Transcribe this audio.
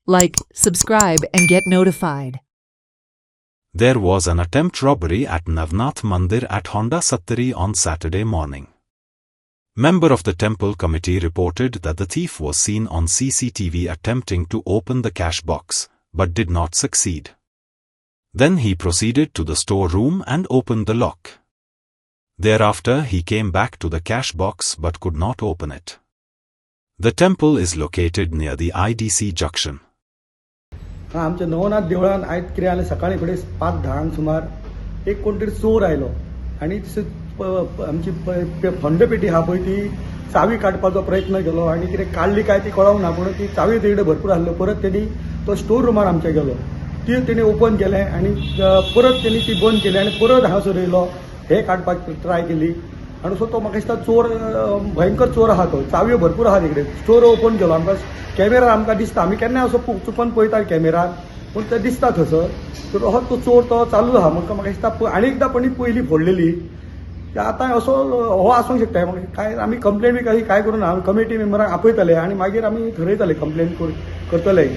Like, subscribe and get notified. There was an attempt robbery at Navnath Mandir at Honda Sattari on Saturday morning. Member of the temple committee reported that the thief was seen on CCTV attempting to open the cash box, but did not succeed. Then he proceeded to the storeroom and opened the lock. Thereafter he came back to the cash box but could not open it. The temple is located near the IDC junction. आमच्या नवनाथ देवळान आयज कितें जालें सकाळी फुडें 5:10 सुमार एक कोण तरी चोर आयलो आनी आमची फंडपेटी आहा पळय ती चावी काडपाचो प्रयत्न केलो आनी कितें काडली काय ती कळोंक ना पूण ती चावी तेकडे भरपूर आसल्यो परत तेणी तो स्टोर रुमार आमच्या गेलो ती तेणी ओपन केलें आनी परत तेणी ती बंद केली आनी परत हांगासर येयलो हे काडपाक ट्राय केली आनी सो तो म्हाका दिसता चोर भयंकर चोर आहा तो चावयो भरपूर आहा तिकडे स्टोर ओपन केलो आमकां कॅमेरा आमकां दिसता आमी केन्नाय असो चुकून पळयता कॅमेरा पूण ते दिसता थंयसर तर हो तो चोर तो चालू आहा म्हाका दिसता आनी एकदां पण पयली फोडलेली आतां असो हो आसूंक शकता म्हाका काय आमी कंप्लेन बी काय करून कमिटी मेंबरांक आपयतले आनी मागीर आमी ठरयतले कंप्लेन करतले.